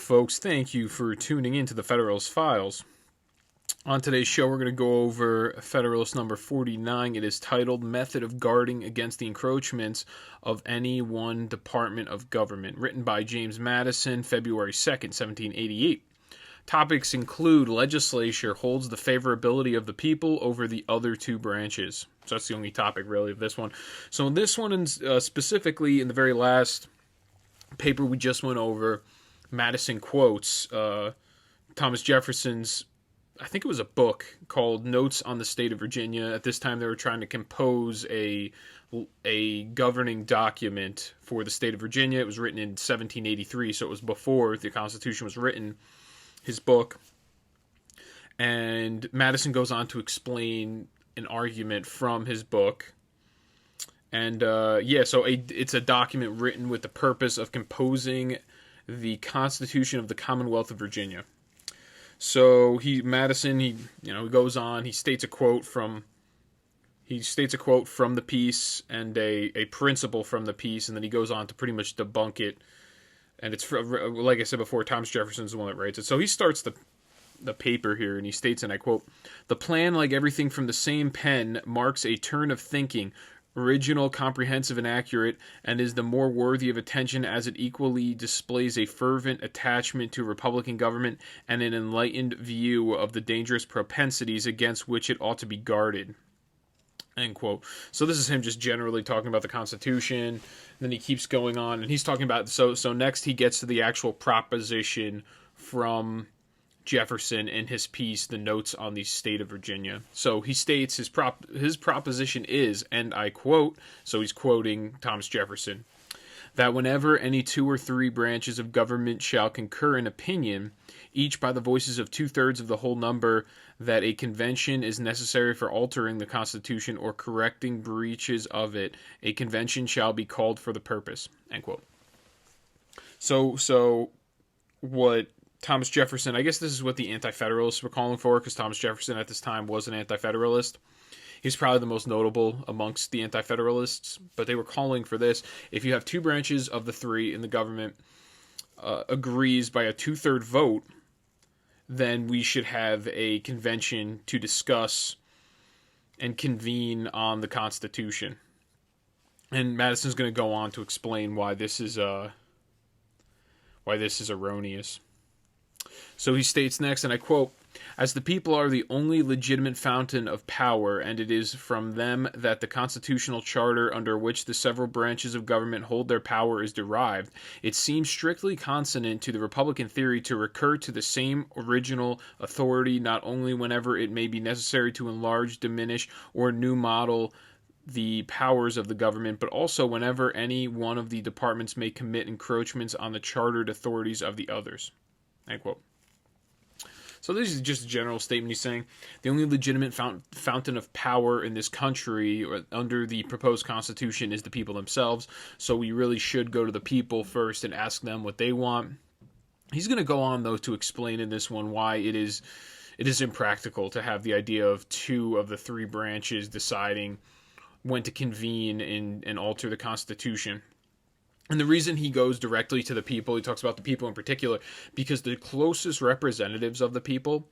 folks. Thank you for tuning in to the Federalist Files. On today's show, we're going to go over Federalist number 49. It is titled Method of Guarding Against the Encroachments of Any One Department of Government, written by James Madison, February 2nd, 1788. Topics include legislature holds the favorability of the people over the other two branches. So that's the only topic, really, of this one. So in this one, specifically in the very last paper we just went over, Madison quotes Thomas Jefferson's, I think it was a book called Notes on the State of Virginia. At this time, they were trying to compose a governing document for the state of Virginia. It was written in 1783, so it was before the Constitution was written, his book. And Madison goes on to explain an argument from his book. And it's a document written with the purpose of composing the Constitution of the Commonwealth of Virginia. So Madison goes on. He states a quote from the piece and a principle from the piece, and then he goes on to pretty much debunk it. And it's, like I said before, Thomas Jefferson's the one that writes it. So he starts the paper here, and he states, and I quote, "The plan, like everything from the same pen, marks a turn of thinking, original, comprehensive, and accurate, and is the more worthy of attention as it equally displays a fervent attachment to republican government and an enlightened view of the dangerous propensities against which it ought to be guarded." End quote. So this is him just generally talking about the Constitution. Then he keeps going on, and he's talking about, so next he gets to the actual proposition from Jefferson in his piece, The Notes on the State of Virginia. So he states his proposition is, and I quote, so he's quoting Thomas Jefferson, that whenever any two or three branches of government shall concur in opinion, each by the voices of 2/3 of the whole number, that a convention is necessary for altering the Constitution or correcting breaches of it, a convention shall be called for the purpose. End quote. So what Thomas Jefferson, I guess this is what the Anti-Federalists were calling for, because Thomas Jefferson at this time was an Anti-Federalist. He's probably the most notable amongst the Anti-Federalists, but they were calling for this. If you have two branches of the three in the government agrees by a 2/3 vote, then we should have a convention to discuss and convene on the Constitution. And Madison's going to go on to explain why this is erroneous. So he states next, and I quote, "As the people are the only legitimate fountain of power, and it is from them that the constitutional charter under which the several branches of government hold their power is derived, it seems strictly consonant to the Republican theory to recur to the same original authority, not only whenever it may be necessary to enlarge, diminish, or new model the powers of the government, but also whenever any one of the departments may commit encroachments on the chartered authorities of the others." End quote. So this is just a general statement. He's saying the only legitimate fountain of power in this country or under the proposed Constitution is the people themselves. So we really should go to the people first and ask them what they want. He's going to go on, though, to explain in this one why it is impractical to have the idea of two of the three branches deciding when to convene and alter the Constitution. And the reason he goes directly to the people, he talks about the people in particular, because the closest representatives of the people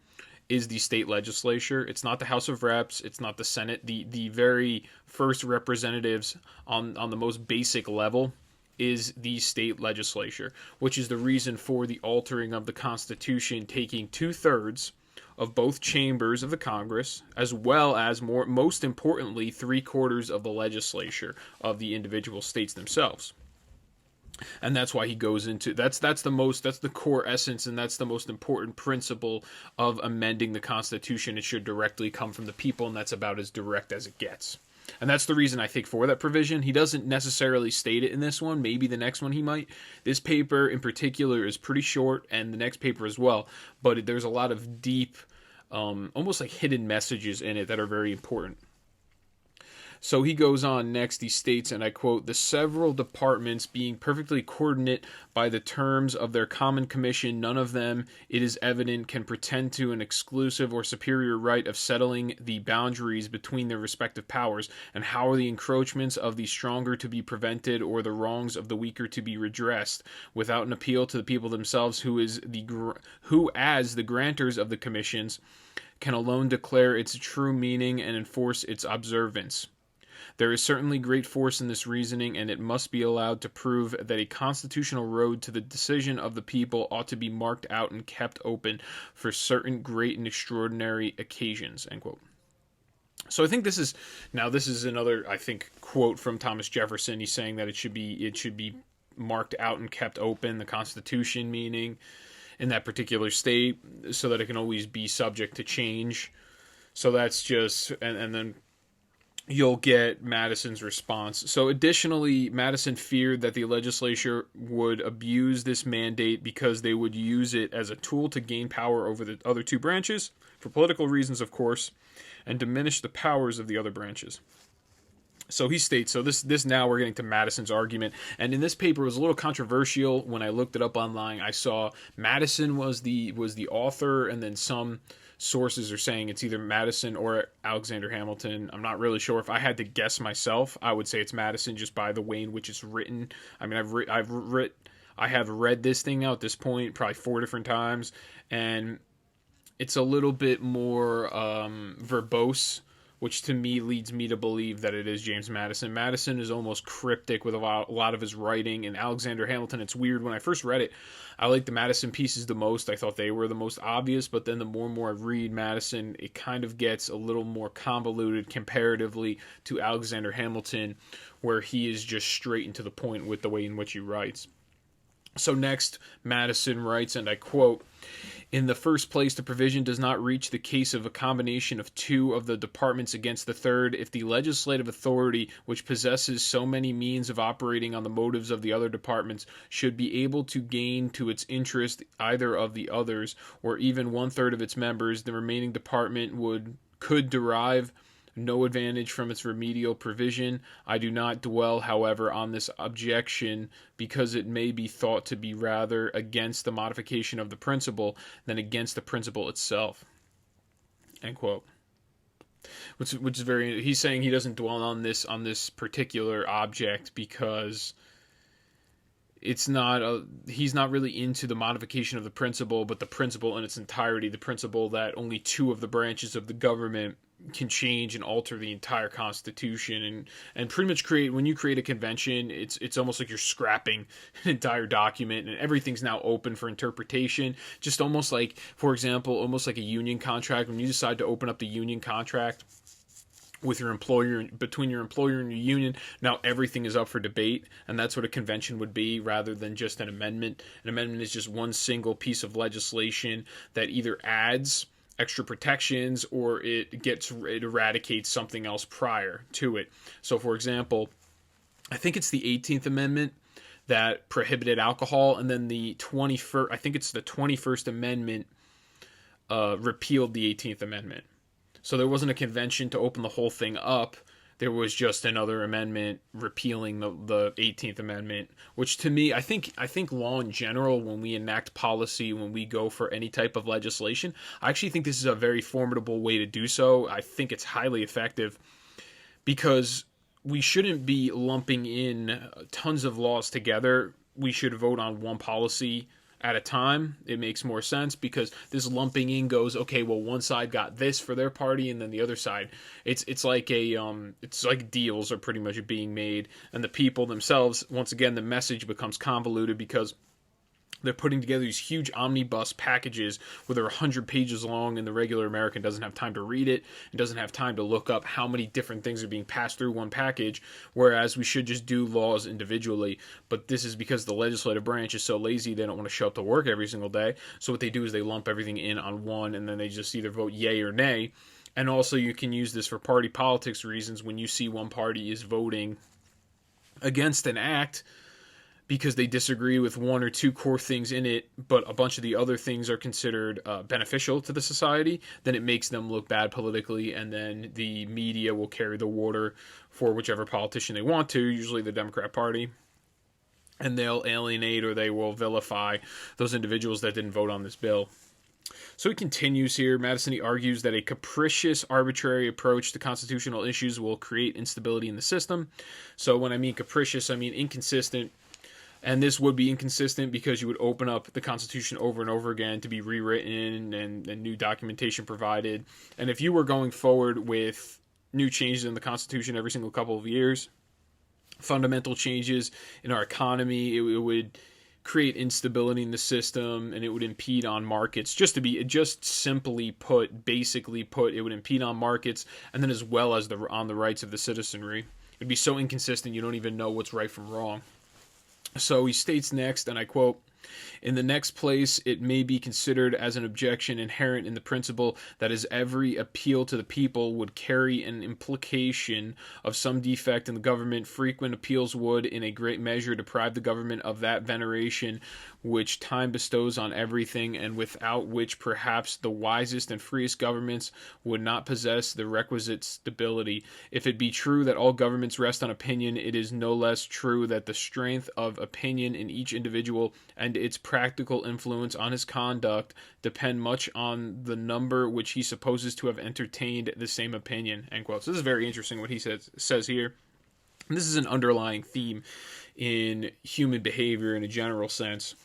is the state legislature. It's not the House of Reps. It's not the Senate. The very first representatives on the most basic level is the state legislature, which is the reason for the altering of the Constitution taking 2/3 of both chambers of the Congress, as well as most importantly, 3/4 of the legislature of the individual states themselves. And that's why he goes into that's the core essence, and that's the most important principle of amending the Constitution. It should directly come from the people, and that's about as direct as it gets. And that's the reason I think for that provision. He doesn't necessarily state it in this one. Maybe the next one he might. This paper in particular is pretty short, and the next paper as well. But there's a lot of deep, almost like hidden messages in it that are very important. So he goes on next, he states, and I quote, "The several departments being perfectly coordinate by the terms of their common commission, none of them, it is evident, can pretend to an exclusive or superior right of settling the boundaries between their respective powers, and how are the encroachments of the stronger to be prevented, or the wrongs of the weaker to be redressed, without an appeal to the people themselves, who as the grantors of the commissions, can alone declare its true meaning and enforce its observance. There is certainly great force in this reasoning, and it must be allowed to prove that a constitutional road to the decision of the people ought to be marked out and kept open for certain great and extraordinary occasions." End quote. So I think this is another, I think, quote from Thomas Jefferson. He's saying that it should be marked out and kept open, the Constitution meaning in that particular state, so that it can always be subject to change. So that's just, and then you'll get Madison's response. So additionally, Madison feared that the legislature would abuse this mandate because they would use it as a tool to gain power over the other two branches, for political reasons, of course, and diminish the powers of the other branches. So he states, so this now we're getting to Madison's argument, and in this paper it was a little controversial. When I looked it up online, I saw Madison was the author, and then some sources are saying it's either Madison or Alexander Hamilton. I'm not really sure. If I had to guess myself, I would say it's Madison, just by the way in which it's written. I mean, I have read this thing now at this point probably 4 different times, and it's a little bit more verbose, which to me leads me to believe that it is James Madison. Madison is almost cryptic with a lot of his writing, and Alexander Hamilton, it's weird. When I first read it, I liked the Madison pieces the most. I thought they were the most obvious, but then the more and more I read Madison, it kind of gets a little more convoluted comparatively to Alexander Hamilton, where he is just straight and to the point with the way in which he writes. So next, Madison writes, and I quote, "In the first place, the provision does not reach the case of a combination of two of the departments against the third, if the legislative authority, which possesses so many means of operating on the motives of the other departments, should be able to gain to its interest either of the others, or even 1/3 of its members, the remaining department could derive no advantage from its remedial provision. I do not dwell, however, on this objection, because it may be thought to be rather against the modification of the principle than against the principle itself." End quote. Which is very. He's saying he doesn't dwell on this particular object because it's not he's not really into the modification of the principle, but the principle in its entirety, the principle that only two of the branches of the government can change and alter the entire Constitution, and pretty much when you create a convention, it's almost like you're scrapping an entire document, and everything's now open for interpretation. Just almost like, for example, almost like a union contract. When you decide to open up the union contract with your employer, between your employer and your union, now everything is up for debate, and that's what a convention would be, rather than just an amendment. An amendment is just one single piece of legislation that either adds extra protections or it eradicates something else prior to it. So, for example, I think it's the 18th Amendment that prohibited alcohol, and then the 21st Amendment repealed the 18th Amendment. So there wasn't a convention to open the whole thing up. There was just another amendment repealing the 18th Amendment, which to me, I think law in general, when we enact policy, when we go for any type of legislation, I actually think this is a very formidable way to do so. I think it's highly effective because we shouldn't be lumping in tons of laws together. We should vote on one policy at a time. It makes more sense because this lumping in goes, okay, well, one side got this for their party, and then the other side, it's like deals are pretty much being made, and the people themselves, once again, the message becomes convoluted because they're putting together these huge omnibus packages where they're 100 pages long, and the regular American doesn't have time to read it and doesn't have time to look up how many different things are being passed through one package, whereas we should just do laws individually. But this is because the legislative branch is so lazy, they don't want to show up to work every single day. So what they do is they lump everything in on one, and then they just either vote yay or nay. And also you can use this for party politics reasons. When you see one party is voting against an act, because they disagree with one or two core things in it, but a bunch of the other things are considered beneficial to the society, then it makes them look bad politically, and then the media will carry the water for whichever politician they want to, usually the Democrat Party, and they'll alienate or they will vilify those individuals that didn't vote on this bill. So he continues here. Madison, he argues that a capricious, arbitrary approach to constitutional issues will create instability in the system. So when I mean capricious, I mean inconsistent. And this would be inconsistent because you would open up the Constitution over and over again to be rewritten and new documentation provided. And if you were going forward with new changes in the Constitution every single couple of years, fundamental changes in our economy, it would create instability in the system, and it would impede on markets. Just simply put, basically put, it would impede on markets, and then as well as on the rights of the citizenry. It'd be so inconsistent you don't even know what's right from wrong. So he states next, and I quote, "In the next place, it may be considered as an objection inherent in the principle that as every appeal to the people would carry an implication of some defect in the government, frequent appeals would, in a great measure, deprive the government of that veneration which time bestows on everything, and without which perhaps the wisest and freest governments would not possess the requisite stability. If it be true that all governments rest on opinion, it is no less true that the strength of opinion in each individual and its practical influence on his conduct depend much on the number which he supposes to have entertained the same opinion." End quote. So this is very interesting what he says here. And this is an underlying theme in human behavior in a general sense.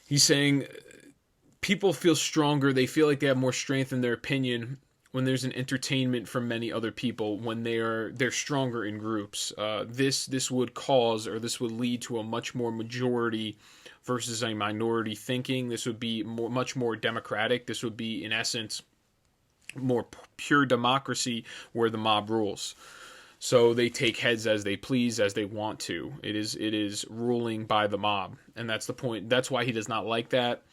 He's saying people feel stronger, they feel like they have more strength in their opinion when there's an entertainment from many other people, when they're stronger in groups. This would cause, or this would lead to, a much more majority versus a minority thinking. This would be much more democratic. This would be, in essence, more pure democracy where the mob rules. So they take heads as they please, as they want to. It is ruling by the mob, and that's the point. That's why he does not like that.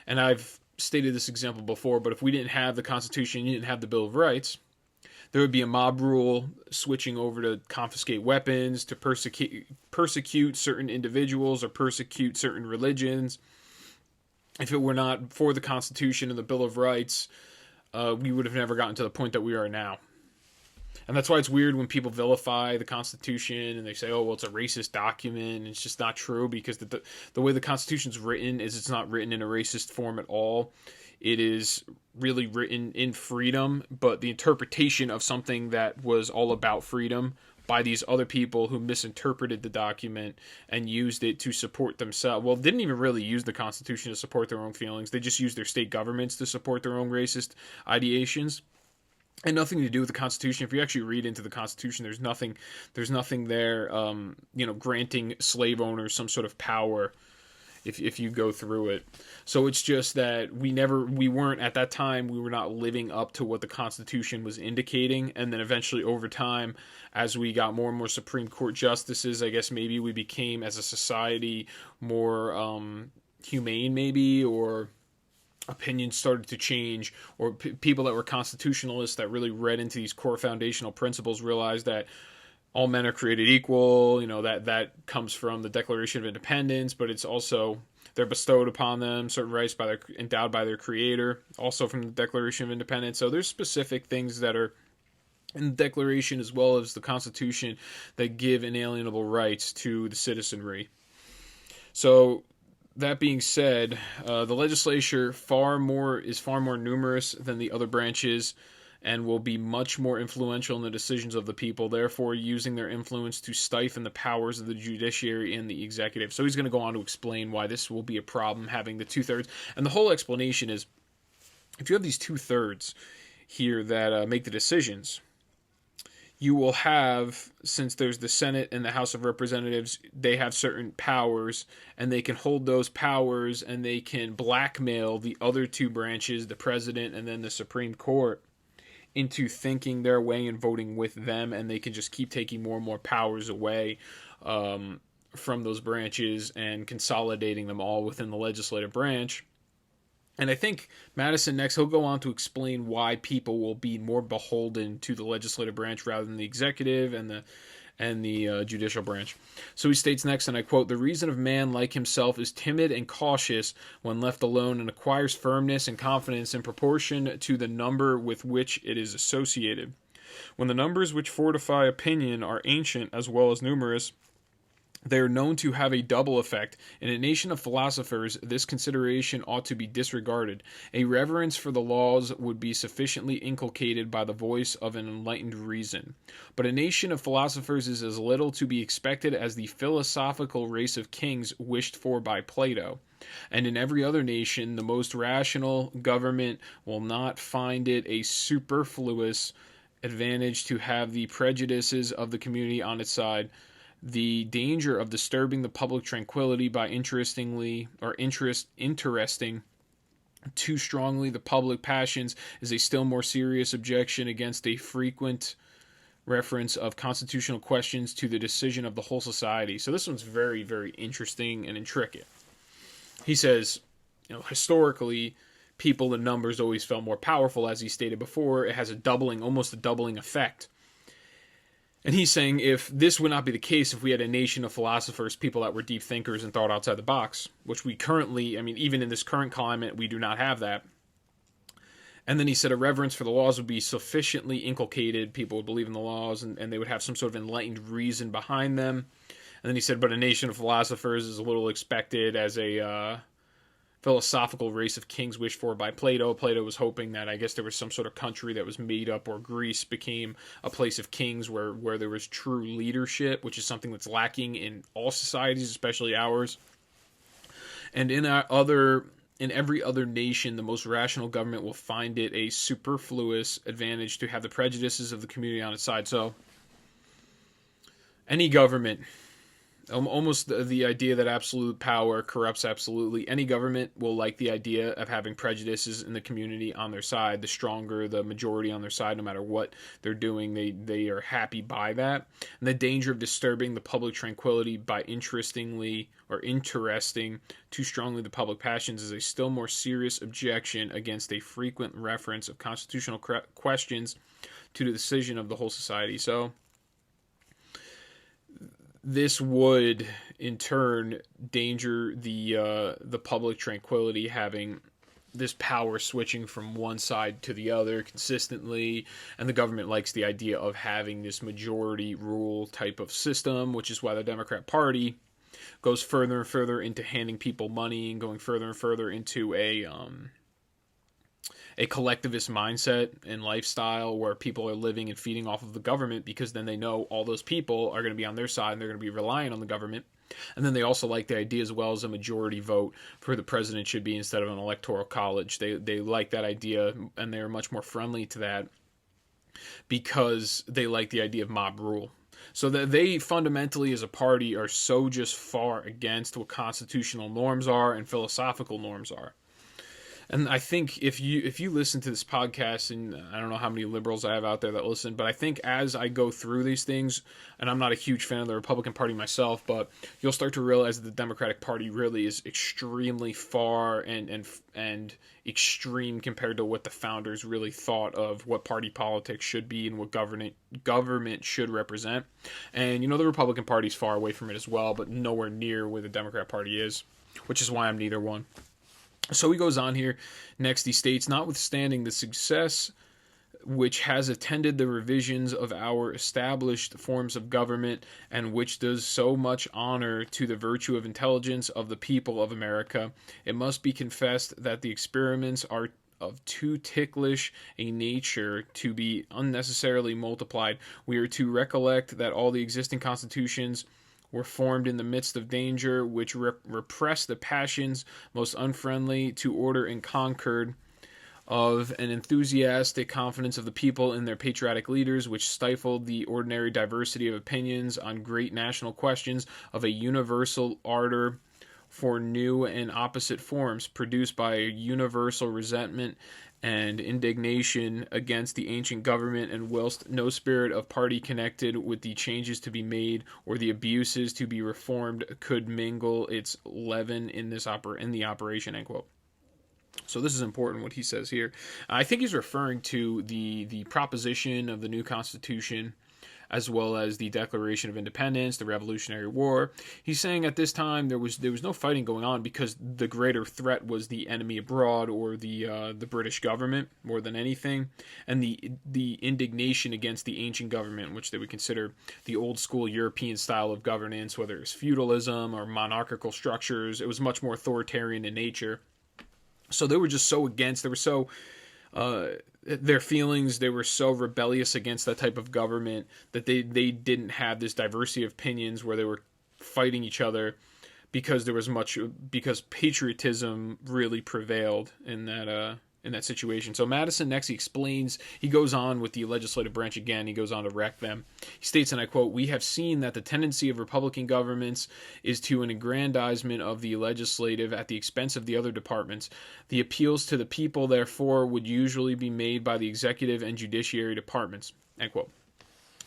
And I've stated this example before, but if we didn't have the Constitution, you didn't have the Bill of Rights, there would be a mob rule switching over to confiscate weapons, to persecute certain individuals or persecute certain religions. If it were not for the Constitution and the Bill of Rights, we would have never gotten to the point that we are now. And that's why it's weird when people vilify the Constitution and they say, oh, well, it's a racist document. And it's just not true, because the way the Constitution's written is it's not written in a racist form at all. It is really written in freedom, but the interpretation of something that was all about freedom by these other people who misinterpreted the document and used it to support themselves. Well, didn't even really use the Constitution to support their own feelings. They just used their state governments to support their own racist ideations. And nothing to do with the Constitution. If you actually read into the Constitution, there's nothing there, granting slave owners some sort of power if you go through it. So it's just that we weren't, at that time, we were not living up to what the Constitution was indicating. And then eventually over time, as we got more and more Supreme Court justices, I guess maybe we became, as a society, more humane maybe, or opinions started to change, or people that were constitutionalists that really read into these core foundational principles realized that all men are created equal. That comes from the Declaration of Independence, but it's also, they're bestowed upon them certain rights endowed by their creator, also from the Declaration of Independence. So there's specific things that are in the Declaration as well as the Constitution that give inalienable rights to the citizenry. So that being said, the legislature is far more numerous than the other branches and will be much more influential in the decisions of the people, therefore using their influence to stifle the powers of the judiciary and the executive. So he's going to go on to explain why this will be a problem, having the 2/3. And the whole explanation is, if you have these 2/3 here that make the decisions, you will have, since there's the Senate and the House of Representatives, they have certain powers, and they can hold those powers, and they can blackmail the other two branches, the president and then the Supreme Court, into thinking their way and voting with them, and they can just keep taking more and more powers away from those branches and consolidating them all within the legislative branch. And I think Madison next, he'll go on to explain why people will be more beholden to the legislative branch rather than the executive and and the judicial branch. So he states next, and I quote, "The reason of man, like himself, is timid and cautious when left alone, and acquires firmness and confidence in proportion to the number with which it is associated. When the numbers which fortify opinion are ancient as well as numerous, they are known to have a double effect. In a nation of philosophers, this consideration ought to be disregarded. A reverence for the laws would be sufficiently inculcated by the voice of an enlightened reason. But a nation of philosophers is as little to be expected as the philosophical race of kings wished for by Plato. And in every other nation, the most rational government will not find it a superfluous advantage to have the prejudices of the community on its side. The danger of disturbing the public tranquility by interesting too strongly the public passions is a still more serious objection against a frequent reference of constitutional questions to the decision of the whole society." So this one's very, very interesting and intricate. He says, historically, people in numbers always felt more powerful, as he stated before. It has almost a doubling effect. And he's saying if this would not be the case if we had a nation of philosophers, people that were deep thinkers and thought outside the box, which we currently, even in this current climate, we do not have that. And then he said a reverence for the laws would be sufficiently inculcated. People would believe in the laws and they would have some sort of enlightened reason behind them. And then he said, but a nation of philosophers is a little expected as a philosophical race of kings wished for by Plato. Plato was hoping that, I guess, there was some sort of country that was made up, or Greece became a place of kings where there was true leadership, which is something that's lacking in all societies, especially ours. And in every other nation, the most rational government will find it a superfluous advantage to have the prejudices of the community on its side. So any government, almost the idea that absolute power corrupts absolutely. Any government will like the idea of having prejudices in the community on their side. The stronger the majority on their side, no matter what they're doing, they are happy by that. And the danger of disturbing the public tranquility by interesting too strongly the public passions is a still more serious objection against a frequent reference of constitutional questions to the decision of the whole society. So this would, in turn, danger the public tranquility, having this power switching from one side to the other consistently, and the government likes the idea of having this majority rule type of system, which is why the Democrat Party goes further and further into handing people money and going further and further into a collectivist mindset and lifestyle where people are living and feeding off of the government, because then they know all those people are going to be on their side and they're going to be relying on the government. And then they also like the idea as well as a majority vote for who the president should be instead of an electoral college. They like that idea, and they're much more friendly to that because they like the idea of mob rule. So that they fundamentally as a party are so just far against what constitutional norms are and philosophical norms are. And I think if you listen to this podcast, and I don't know how many liberals I have out there that listen, but I think as I go through these things, and I'm not a huge fan of the Republican Party myself, but you'll start to realize that the Democratic Party really is extremely far and extreme compared to what the founders really thought of what party politics should be and what government should represent. And the Republican Party is far away from it as well, but nowhere near where the Democrat Party is, which is why I'm neither one. So he goes on here. Next, he states, notwithstanding the success which has attended the revisions of our established forms of government, and which does so much honor to the virtue of intelligence of the people of America, it must be confessed that the experiments are of too ticklish a nature to be unnecessarily multiplied. We are to recollect that all the existing constitutions were formed in the midst of danger, which repressed the passions most unfriendly to order and concord, of an enthusiastic confidence of the people in their patriotic leaders, which stifled the ordinary diversity of opinions on great national questions, of a universal ardor for new and opposite forms, produced by a universal resentment and indignation against the ancient government, and whilst no spirit of party connected with the changes to be made or the abuses to be reformed could mingle its leaven in the operation, end quote. So this is important what he says here. I think he's referring to the proposition of the new Constitution as well as the Declaration of Independence, the Revolutionary War. He's saying at this time there was no fighting going on because the greater threat was the enemy abroad, or the British government, more than anything, and the indignation against the ancient government, which they would consider the old school European style of governance, whether it was feudalism or monarchical structures. It was much more authoritarian in nature. So they were just so against, they were so their feelings, they were so rebellious against that type of government that they didn't have this diversity of opinions where they were fighting each other, because because patriotism really prevailed in that situation. So Madison next, he goes on with the legislative branch again. He goes on to wreck them. He states, and I quote, "We have seen that the tendency of Republican governments is to an aggrandizement of the legislative at the expense of the other departments. The appeals to the people, therefore, would usually be made by the executive and judiciary departments." End quote.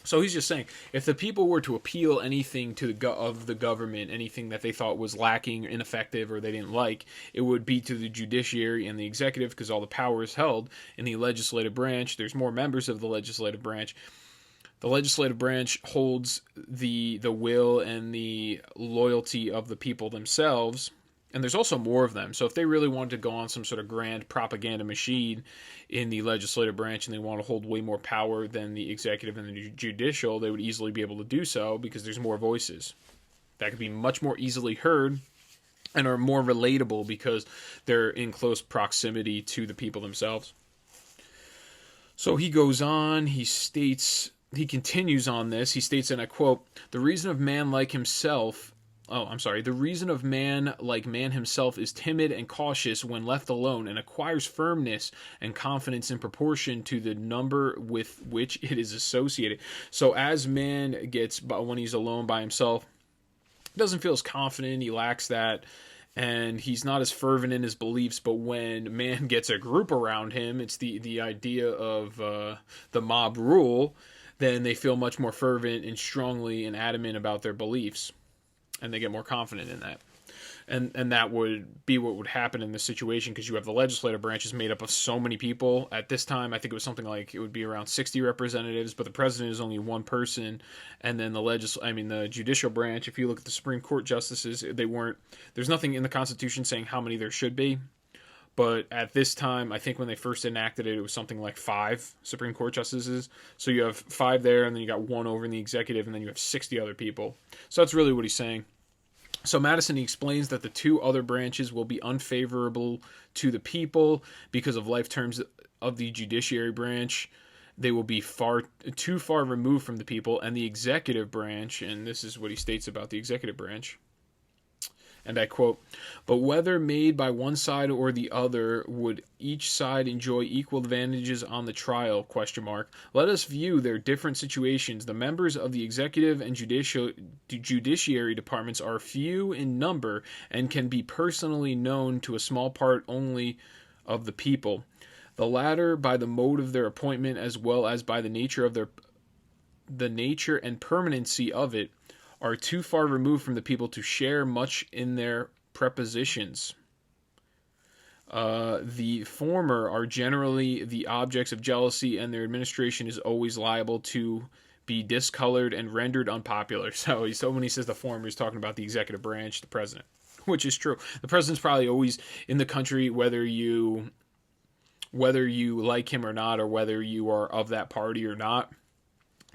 So he's just saying, if the people were to appeal anything to the government, anything that they thought was lacking, ineffective, or they didn't like, it would be to the judiciary and the executive, because all the power is held in the legislative branch. There's more members of the legislative branch. The legislative branch holds the will and the loyalty of the people themselves. And there's also more of them. So if they really wanted to go on some sort of grand propaganda machine in the legislative branch and they want to hold way more power than the executive and the judicial, they would easily be able to do so because there's more voices that could be much more easily heard and are more relatable because they're in close proximity to the people themselves. So he goes on, he continues on this. He states, and I quote, the reason of man like man himself is timid and cautious when left alone, and acquires firmness and confidence in proportion to the number with which it is associated. So as man gets, when he's alone by himself, doesn't feel as confident, he lacks that, and he's not as fervent in his beliefs. But when man gets a group around him, it's the idea of the mob rule, then they feel much more fervent and strongly and adamant about their beliefs. And they get more confident in that. And that would be what would happen in this situation, because you have the legislative branch is made up of so many people. At this time, I think it was something like, it would be around 60 representatives, but the president is only one person. And then the judicial branch, if you look at the Supreme Court justices, there's nothing in the Constitution saying how many there should be. But at this time, I think when they first enacted it, it was something like 5 Supreme Court justices. So you have 5 there, and then you got 1 over in the executive, and then you have 60 other people. So that's really what he's saying. So Madison, he explains that the 2 other branches will be unfavorable to the people because of life terms of the judiciary branch. They will be too far removed from the people, and the executive branch, and this is what he states about the executive branch. And I quote, but whether made by one side or the other, would each side enjoy equal advantages on the trial, ? Let us view their different situations. The members of the executive and judiciary departments are few in number and can be personally known to a small part only of the people. The latter by the mode of their appointment as well as by the nature and permanency of it, are too far removed from the people to share much in their prepositions. The former are generally the objects of jealousy, and their administration is always liable to be discolored and rendered unpopular. So when he says the former, he's talking about the executive branch, the president, which is true. The president's probably always in the country, whether you like him or not, or whether you are of that party or not.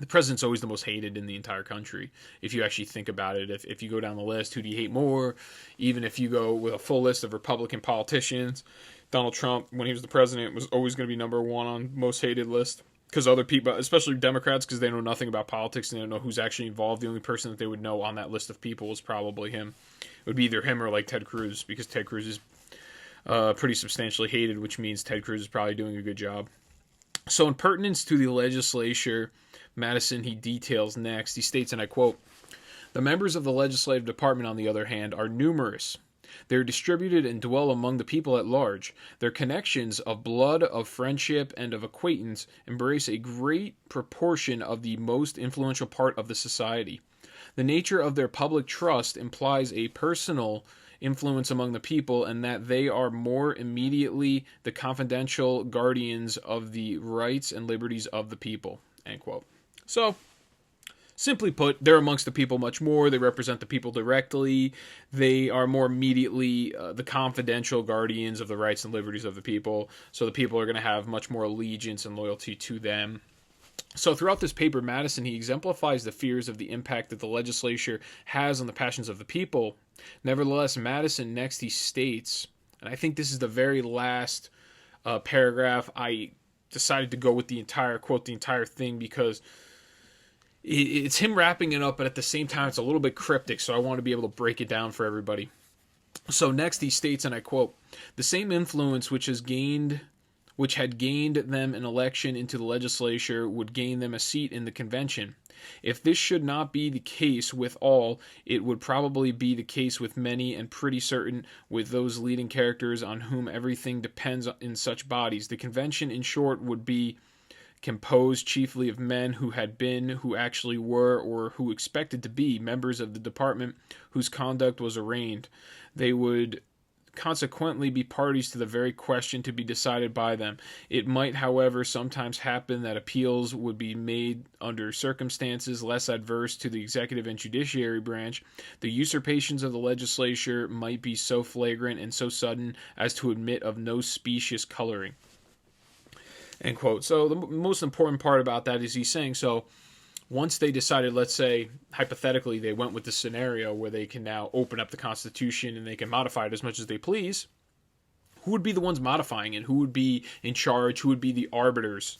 The president's always the most hated in the entire country. If you actually think about it, if you go down the list, who do you hate more? Even if you go with a full list of Republican politicians, Donald Trump, when he was the president, was always going to be number 1 on most hated list. Because other people, especially Democrats, because they know nothing about politics and they don't know who's actually involved. The only person that they would know on that list of people is probably him. It would be either him or like Ted Cruz, because Ted Cruz is pretty substantially hated, which means Ted Cruz is probably doing a good job. So in pertinence to the legislature, Madison, he details next. He states, and I quote, the members of the legislative department, on the other hand, are numerous. They are distributed and dwell among the people at large. Their connections of blood, of friendship, and of acquaintance embrace a great proportion of the most influential part of the society. The nature of their public trust implies a personal influence among the people, and that they are more immediately the confidential guardians of the rights and liberties of the people. End quote. So, Simply put, they're amongst the people much more. They represent the people directly. They are more immediately the confidential guardians of the rights and liberties of the people. So the people are going to have much more allegiance and loyalty to them. So throughout this paper, Madison, he exemplifies the fears of the impact that the legislature has on the passions of the people. Nevertheless, Madison next, he states, and I think this is the very last paragraph. I decided to go with the entire quote, the entire thing, because it's him wrapping it up, but at the same time, it's a little bit cryptic, so I want to be able to break it down for everybody. So next he states, and I quote, "The same influence which had gained them an election into the legislature would gain them a seat in the convention. If this should not be the case with all, it would probably be the case with many, and pretty certain with those leading characters on whom everything depends in such bodies. The convention, in short, would be composed chiefly of men who had been, who actually were, or who expected to be members of the department whose conduct was arraigned. They would consequently be parties to the very question to be decided by them. It might, however, sometimes happen that appeals would be made under circumstances less adverse to the executive and judiciary branch. The usurpations of the legislature might be so flagrant and so sudden as to admit of no specious coloring." End quote. So the most important part about that is he's saying, so once they decided, let's say, hypothetically, they went with the scenario where they can now open up the Constitution and they can modify it as much as they please, who would be the ones modifying it? Who would be in charge? Who would be the arbiters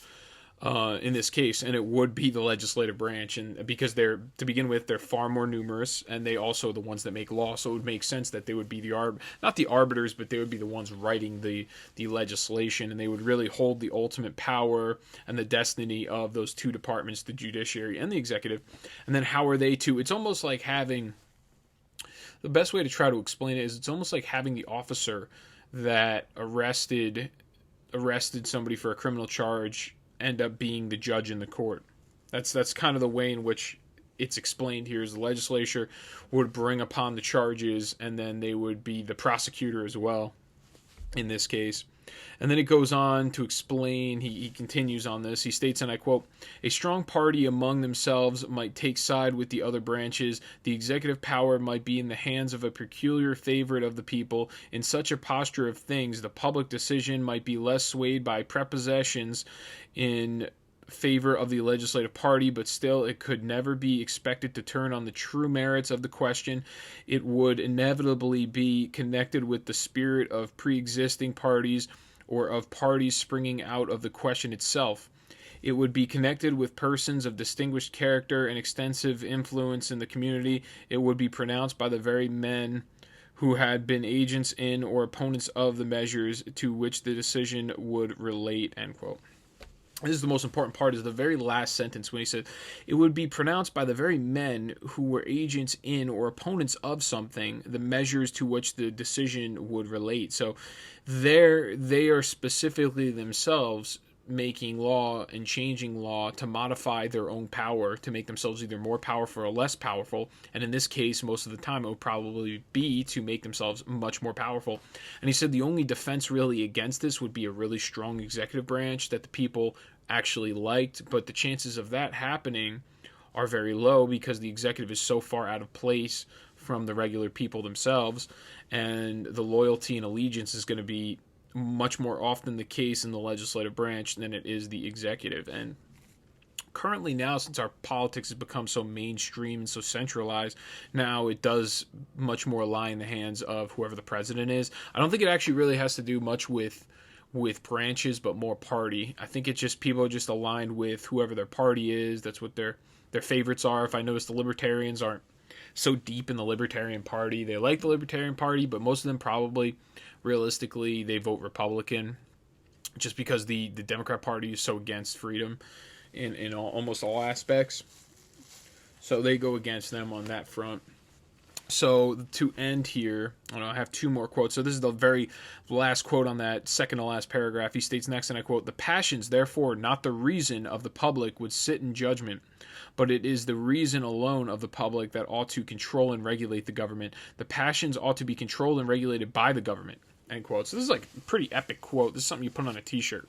in this case? And it would be the legislative branch, and because they're, to begin with, they're far more numerous, and they also are the ones that make law, so it would make sense that they would be not the arbiters, but they would be the ones writing the legislation, and they would really hold the ultimate power and the destiny of those two departments, the judiciary and the executive. And then how are they to, it's almost like having, the best way to try to explain it is it's almost like having the officer that arrested somebody for a criminal charge end up being the judge in the court. That's kind of the way in which it's explained here, is the legislature would bring upon the charges, and then they would be the prosecutor as well in this case. And then it goes on to explain, he continues on this, he states, and I quote, "A strong party among themselves might take side with the other branches. The executive power might be in the hands of a peculiar favorite of the people. In such a posture of things, the public decision might be less swayed by prepossessions in favor of the legislative party, but still it could never be expected to turn on the true merits of the question. It would inevitably be connected with the spirit of pre-existing parties or of parties springing out of the question itself. It would be connected with persons of distinguished character and extensive influence in the community. It would be pronounced by the very men who had been agents in or opponents of the measures to which the decision would relate." End quote. This is the most important part, is the very last sentence when he said, "It would be pronounced by the very men who were agents in or opponents of something, the measures to which the decision would relate." So they are specifically themselves making law and changing law to modify their own power, to make themselves either more powerful or less powerful. And in this case, most of the time, it would probably be to make themselves much more powerful. And he said the only defense really against this would be a really strong executive branch that the people actually liked, but the chances of that happening are very low because the executive is so far out of place from the regular people themselves, and the loyalty and allegiance is going to be much more often the case in the legislative branch than it is the executive. And currently now, since our politics has become so mainstream and so centralized, now it does much more lie in the hands of whoever the president is. I don't think it actually really has to do much with branches, but more party. I think it's just people are just aligned with whoever their party is. That's what their favorites are. If I notice, the libertarians aren't so deep in the Libertarian Party. They like the Libertarian Party, but most of them probably, realistically, they vote Republican just because the Democrat Party is so against freedom in almost all aspects. So they go against them on that front. So to end here, I have two more quotes. So this is the very last quote on that second to last paragraph. He states next, and I quote, "The passions, therefore, not the reason of the public would sit in judgment, but it is the reason alone of the public that ought to control and regulate the government. The passions ought to be controlled and regulated by the government." End quote. So this is like a pretty epic quote. This is something you put on a t-shirt.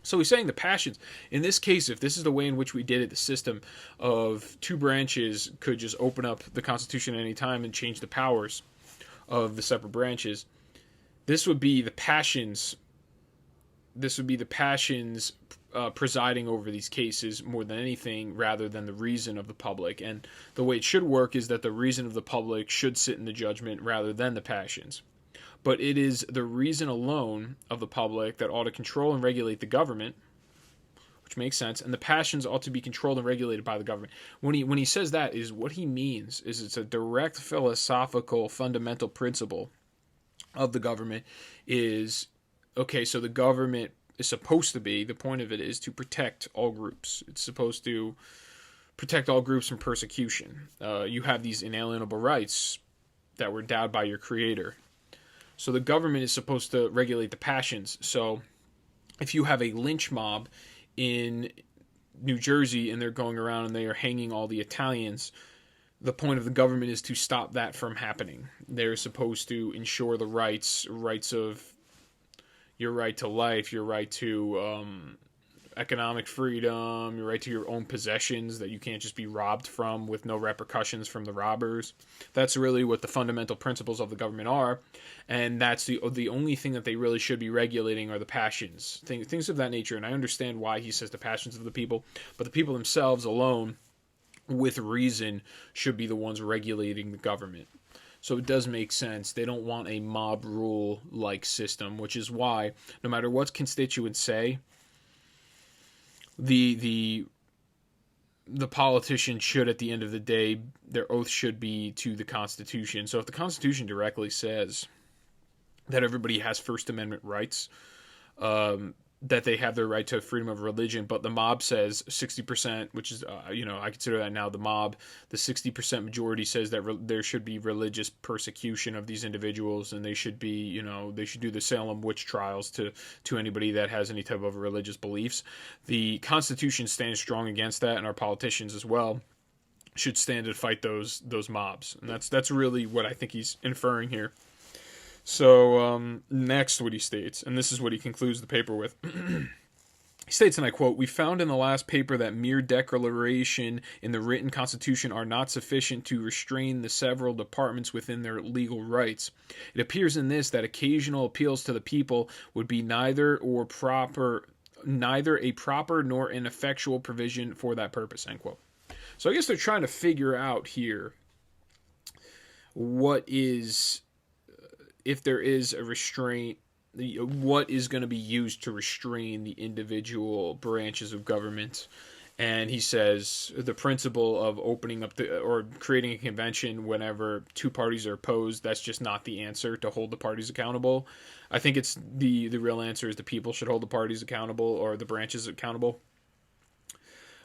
So he's saying the passions. In this case, if this is the way in which we did it, the system of two branches could just open up the Constitution at any time and change the powers of the separate branches. This would be the passions. This would be the passions presiding over these cases more than anything, rather than the reason of the public. And the way it should work is that the reason of the public should sit in the judgment rather than the passions. But it is the reason alone of the public that ought to control and regulate the government, which makes sense, and the passions ought to be controlled and regulated by the government. When he says that, is what he means is it's a direct philosophical fundamental principle of the government is, okay, so the government is supposed to be, the point of it is to protect all groups. It's supposed to protect all groups from persecution. You have these inalienable rights that were endowed by your creator. So the government is supposed to regulate the passions. So if you have a lynch mob in New Jersey and they're going around and they are hanging all the Italians, the point of the government is to stop that from happening. They're supposed to ensure the rights of your right to life, your right to economic freedom, your right to your own possessions that you can't just be robbed from with no repercussions from the robbers. That's really what the fundamental principles of the government are, and that's the only thing that they really should be regulating are the passions, things of that nature. And I understand why he says the passions of the people, but the people themselves alone, with reason, should be the ones regulating the government. So it does make sense. They don't want a mob rule-like system, which is why, no matter what constituents say, the politician should, at the end of the day, their oath should be to the Constitution. So if the Constitution directly says that everybody has First Amendment rights, that they have their right to freedom of religion, but the mob says 60%, which is, I consider that now the mob, the 60% majority says that there should be religious persecution of these individuals, and they should be, they should do the Salem witch trials to anybody that has any type of religious beliefs. The Constitution stands strong against that, and our politicians as well should stand and fight those mobs. And that's really what I think he's inferring here. So next what he states, and this is what he concludes the paper with. He states, and I quote, "We found in the last paper that mere declaration in the written Constitution are not sufficient to restrain the several departments within their legal rights. It appears in this that occasional appeals to the people would be neither a proper nor an effectual provision for that purpose," end quote. So I guess they're trying to figure out here what is... if there is a restraint, what is going to be used to restrain the individual branches of government. And he says the principle of opening up or creating a convention whenever two parties are opposed, that's just not the answer to hold the parties accountable. I think it's the real answer is the people should hold the parties accountable or the branches accountable.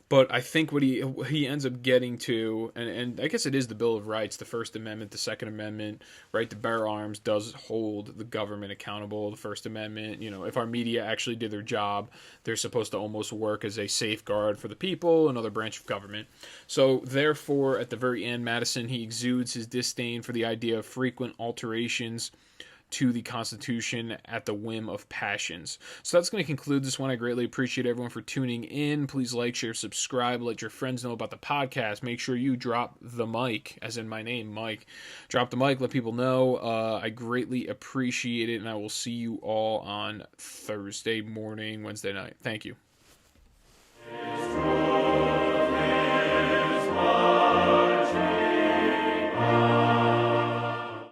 But I think what he ends up getting to, and I guess it is the Bill of Rights, the First Amendment, the Second Amendment, right to bear arms does hold the government accountable. The First Amendment, if our media actually did their job, they're supposed to almost work as a safeguard for the people, another branch of government. So therefore, at the very end, Madison, he exudes his disdain for the idea of frequent alterations to the Constitution at the whim of passions. So that's going to conclude this one. I greatly appreciate everyone for tuning in. Please like, share, subscribe, let your friends know about the podcast. Make sure you drop the mic, as in my name, Mike. Drop the mic, let people know. I greatly appreciate it, and I will see you all on Thursday morning, Wednesday night. Thank you.